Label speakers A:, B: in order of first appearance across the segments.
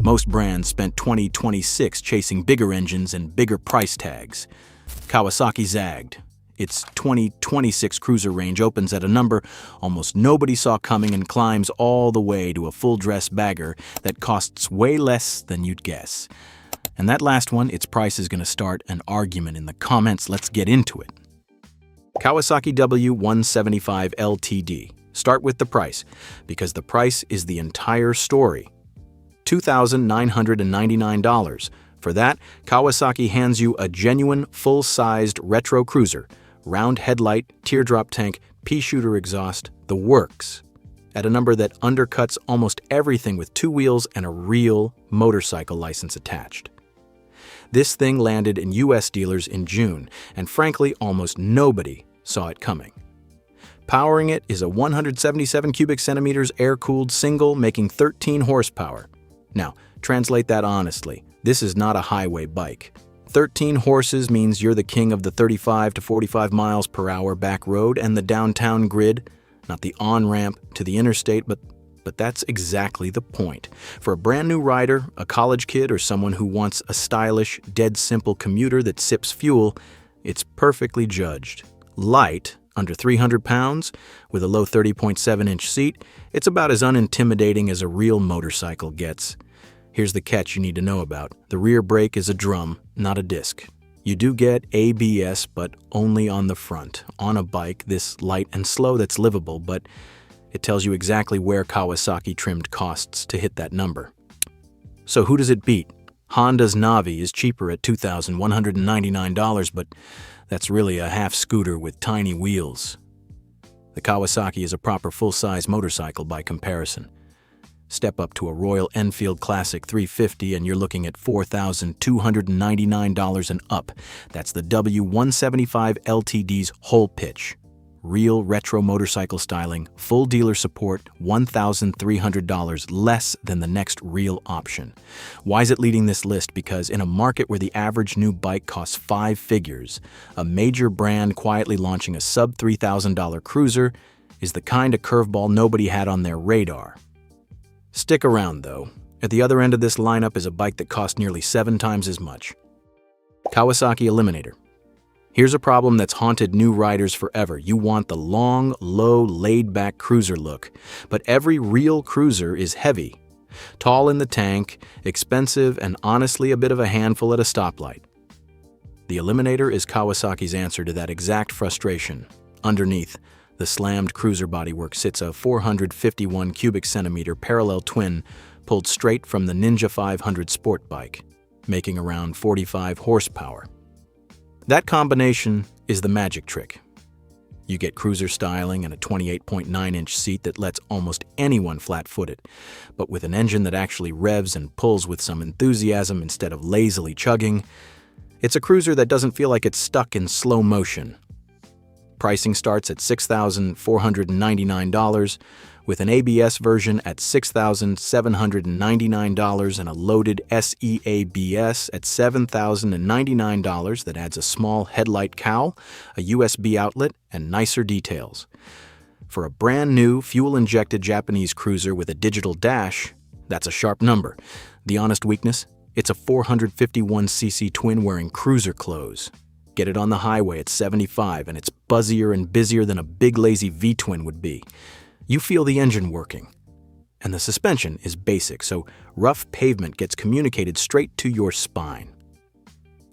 A: Most brands spent 2026 chasing bigger engines and bigger price tags. Kawasaki zagged. Its 2026 cruiser range opens at a number almost nobody saw coming and climbs all the way to a full-dress bagger that costs way less than you'd guess. And that last one, its price is going to start an argument in the comments. Let's get into it. Kawasaki W175 LTD. Start with the price, because the price is the entire story. $2,999. For that, Kawasaki hands you a genuine, full-sized retro cruiser, round headlight, teardrop tank, pea-shooter exhaust, the works, at a number that undercuts almost everything with two wheels and a real motorcycle license attached. This thing landed in US dealers in June, and frankly, almost nobody saw it coming. Powering it is a 177 cubic centimeters air-cooled single making 13 horsepower. Now, translate that honestly. This is not a highway bike. 13 horses means you're the king of the 35 to 45 miles per hour back road and the downtown grid, not the on-ramp to the interstate, but that's exactly the point. For a brand new rider, a college kid, or someone who wants a stylish, dead simple commuter that sips fuel, it's perfectly judged. Light, under 300 pounds, with a low 30.7-inch seat, it's about as unintimidating as a real motorcycle gets. Here's the catch you need to know about. The rear brake is a drum, not a disc. You do get ABS, but only on the front. On a bike this light and slow that's livable, but it tells you exactly where Kawasaki trimmed costs to hit that number. So who does it beat? Honda's Navi is cheaper at $2,199, but that's really a half scooter with tiny wheels. The Kawasaki is a proper full-size motorcycle by comparison. Step up to a Royal Enfield Classic 350 and you're looking at $4,299 and up. That's the W175 LTD's whole pitch. Real retro motorcycle styling, full dealer support, $1,300 less than the next real option. Why is it leading this list? Because in a market where the average new bike costs 5 figures, a major brand quietly launching a sub-$3,000 cruiser is the kind of curveball nobody had on their radar. Stick around, though. At the other end of this lineup is a bike that costs nearly 7 times as much. Kawasaki Eliminator. Here's a problem that's haunted new riders forever. You want the long, low, laid-back cruiser look, but every real cruiser is heavy. Tall in the tank, expensive, and honestly a bit of a handful at a stoplight. The Eliminator is Kawasaki's answer to that exact frustration. Underneath, the slammed cruiser bodywork sits a 451 cubic centimeter parallel twin pulled straight from the Ninja 500 sport bike, making around 45 horsepower. That combination is the magic trick. You get cruiser styling and a 28.9-inch seat that lets almost anyone flat-foot it, but with an engine that actually revs and pulls with some enthusiasm instead of lazily chugging. It's a cruiser that doesn't feel like it's stuck in slow motion. Pricing starts at $6,499, with an ABS version at $6,799 and a loaded SE ABS at $7,099 that adds a small headlight cowl, a USB outlet, and nicer details. For a brand new, fuel-injected Japanese cruiser with a digital dash, that's a sharp number. The honest weakness? It's a 451cc twin wearing cruiser clothes. Get it on the highway at 75, and it's buzzier and busier than a big lazy V-twin would be. You feel the engine working. And the suspension is basic, so rough pavement gets communicated straight to your spine.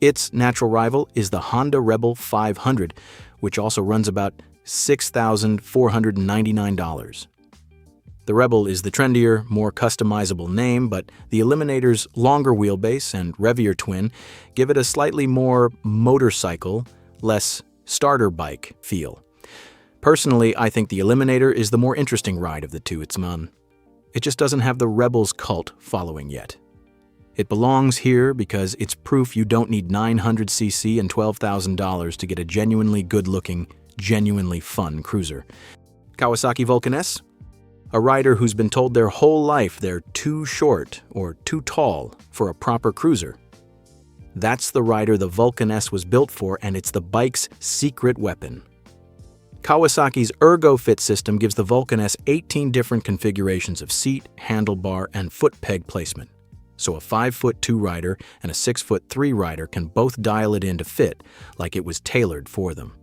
A: Its natural rival is the Honda Rebel 500, which also runs about $6,499. The Rebel is the trendier, more customizable name, but the Eliminator's longer wheelbase and revier twin give it a slightly more motorcycle, less starter bike feel. Personally, I think the Eliminator is the more interesting ride of the two. It just doesn't have the Rebel's cult following yet. It belongs here because it's proof you don't need 900cc and $12,000 to get a genuinely good-looking, genuinely fun cruiser. Kawasaki Vulcan S? A rider who's been told their whole life they're too short or too tall for a proper cruiser. That's the rider the Vulcan S was built for, and it's the bike's secret weapon. Kawasaki's ErgoFit system gives the Vulcan S 18 different configurations of seat, handlebar, and foot peg placement. so a 5'2" rider and a 6'3" rider can both dial it in to fit like it was tailored for them.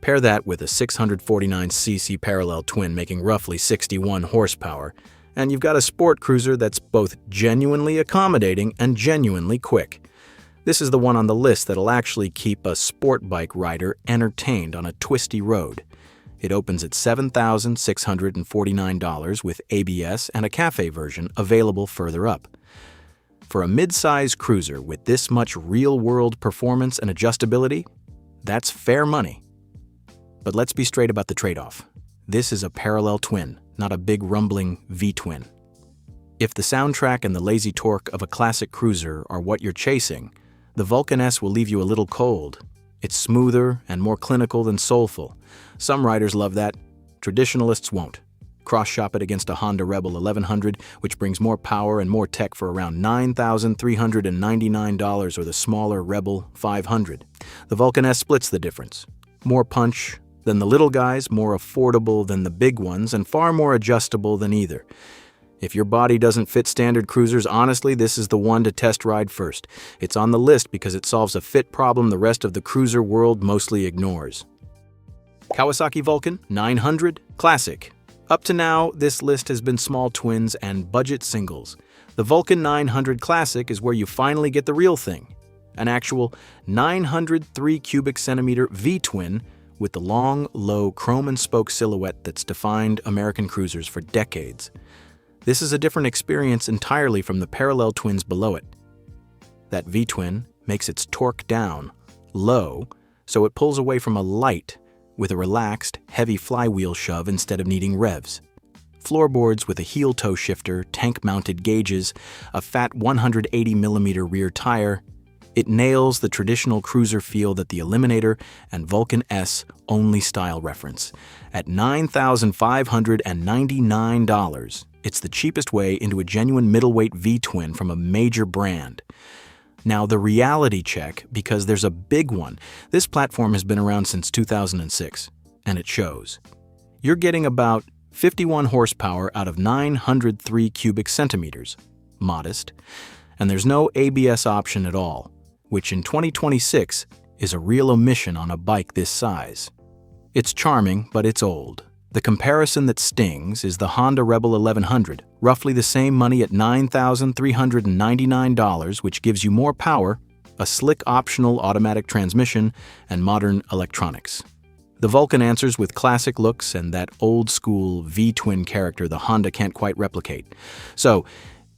A: Pair that with a 649cc parallel twin making roughly 61 horsepower, and you've got a sport cruiser that's both genuinely accommodating and genuinely quick. This is the one on the list that'll actually keep a sport bike rider entertained on a twisty road. It opens at $7,649 with ABS and a cafe version available further up. For a mid-size cruiser with this much real-world performance and adjustability, that's fair money. But let's be straight about the trade-off. This is a parallel twin, not a big rumbling V-twin. If the soundtrack and the lazy torque of a classic cruiser are what you're chasing, the Vulcan S will leave you a little cold. It's smoother and more clinical than soulful. Some riders love that, traditionalists won't. Cross-shop it against a Honda Rebel 1100, which brings more power and more tech for around $9,399, or the smaller Rebel 500. The Vulcan S splits the difference. More punch than the little guys, more affordable than the big ones, and far more adjustable than either. If your body doesn't fit standard cruisers, honestly, this is the one to test ride first. It's on the list because it solves a fit problem the rest of the cruiser world mostly ignores. Kawasaki Vulcan 900 Classic. Up to now, this list has been small twins and budget singles. The Vulcan 900 Classic is where you finally get the real thing. An actual 903 cubic centimeter V-twin with the long, low chrome and spoke silhouette that's defined American cruisers for decades. This is a different experience entirely from the parallel twins below it. That V-twin makes its torque down, low, so it pulls away from a light with a relaxed, heavy flywheel shove instead of needing revs. Floorboards with a heel-toe shifter, tank-mounted gauges, a fat 180mm rear tire. It nails the traditional cruiser feel that the Eliminator and Vulcan S only style reference. At $9,599, it's the cheapest way into a genuine middleweight V-twin from a major brand. Now, the reality check, because there's a big one. This platform has been around since 2006, and it shows. You're getting about 51 horsepower out of 903 cubic centimeters. Modest. And there's no ABS option at all, which in 2026 is a real omission on a bike this size. It's charming, but it's old. The comparison that stings is the Honda Rebel 1100, roughly the same money at $9,399, which gives you more power, a slick optional automatic transmission, and modern electronics. The Vulcan answers with classic looks and that old-school V-twin character the Honda can't quite replicate. So,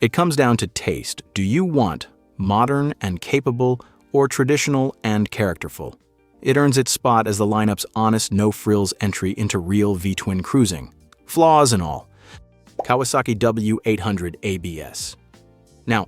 A: it comes down to taste. Do you want modern and capable, or traditional and characterful? It earns its spot as the lineup's honest, no-frills entry into real V-twin cruising. Flaws and all. Kawasaki W800 ABS. Now,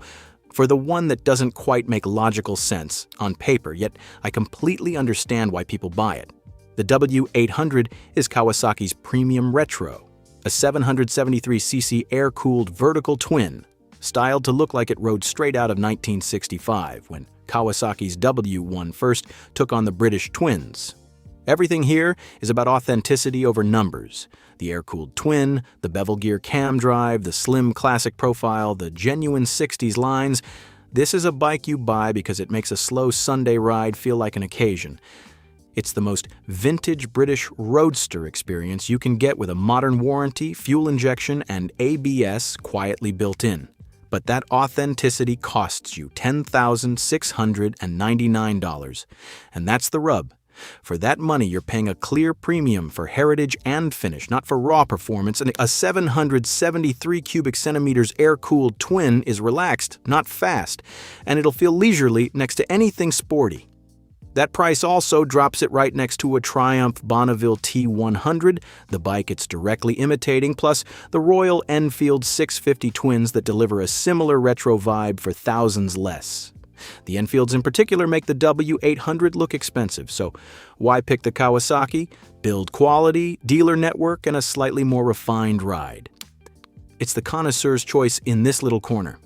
A: for the one that doesn't quite make logical sense on paper, yet I completely understand why people buy it. The W800 is Kawasaki's premium retro, a 773cc air-cooled vertical twin, styled to look like it rode straight out of 1965, when Kawasaki's W1 first took on the British twins. Everything here is about authenticity over numbers. The air-cooled twin, the bevel gear cam drive, the slim classic profile, the genuine 60s lines. This is a bike you buy because it makes a slow Sunday ride feel like an occasion. It's the most vintage British roadster experience you can get with a modern warranty, fuel injection, and ABS quietly built in. But that authenticity costs you $10,699. And that's the rub. For that money, you're paying a clear premium for heritage and finish, not for raw performance. And a 773 cubic centimeters air-cooled twin is relaxed, not fast, and it'll feel leisurely next to anything sporty. That price also drops it right next to a Triumph Bonneville T100, the bike it's directly imitating, plus the Royal Enfield 650 twins that deliver a similar retro vibe for thousands less. The Enfields in particular make the W800 look expensive, so why pick the Kawasaki? Build quality, dealer network, and a slightly more refined ride. It's the connoisseur's choice in this little corner.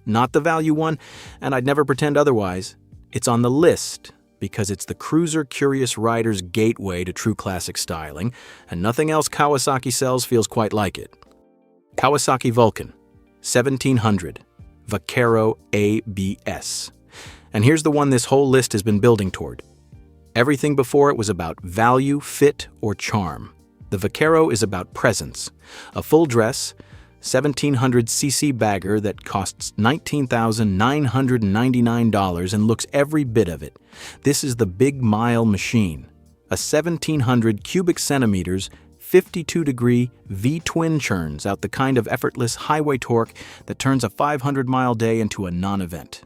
A: Not the value one, and I'd never pretend otherwise. It's on the list because it's the cruiser-curious rider's gateway to true classic styling, and nothing else Kawasaki sells feels quite like it. Kawasaki Vulcan 1700. Vaquero ABS. And here's the one this whole list has been building toward. Everything before it was about value, fit, or charm. The Vaquero is about presence. A full dress, 1700cc bagger that costs $19,999 and looks every bit of it. This is the big mile machine. A 1700 cubic centimeters, 52-degree V-twin churns out the kind of effortless highway torque that turns a 500-mile day into a non-event.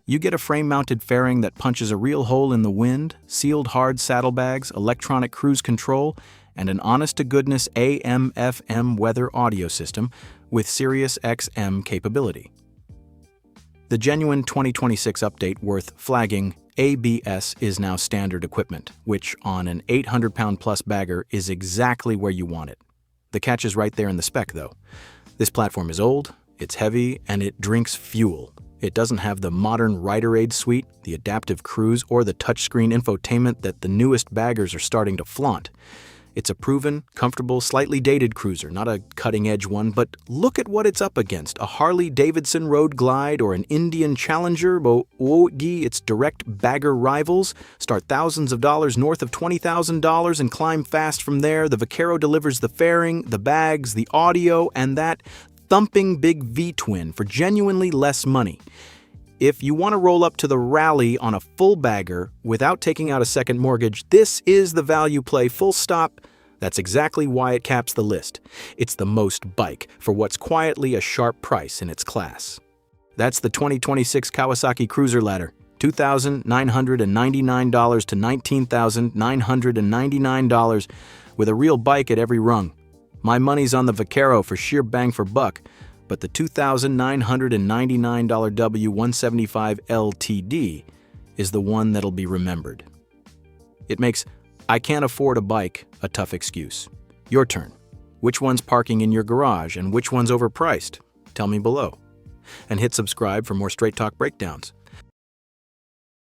A: You get a frame-mounted fairing that punches a real hole in the wind, sealed hard saddlebags, electronic cruise control, and an honest-to-goodness AM/FM weather audio system with Sirius XM capability. The genuine 2026 update worth flagging, ABS is now standard equipment, which on an 800-pound-plus bagger is exactly where you want it. The catch is right there in the spec, though. This platform is old, it's heavy, and it drinks fuel. It doesn't have the modern rider aid suite, the adaptive cruise, or the touchscreen infotainment that the newest baggers are starting to flaunt. It's a proven, comfortable, slightly dated cruiser, not a cutting-edge one, but look at what it's up against. A Harley-Davidson Road Glide or an Indian Challenger, its direct bagger rivals start thousands of dollars north of $20,000 and climb fast from there. The Vaquero delivers the fairing, the bags, the audio, and that thumping big V-twin for genuinely less money. If you want to roll up to the rally on a full bagger without taking out a second mortgage, this is the value play, full stop. That's exactly why it caps the list. It's the most bike for what's quietly a sharp price in its class. That's the 2026 Kawasaki Cruiser Ladder, $2,999 to $19,999 with a real bike at every rung. My money's on the Vaquero for sheer bang for buck, but the $2,999 W175 LTD is the one that'll be remembered. It makes "I can't afford a bike" a tough excuse. Your turn. Which one's parking in your garage and which one's overpriced? Tell me below. And hit subscribe for more Straight Talk breakdowns.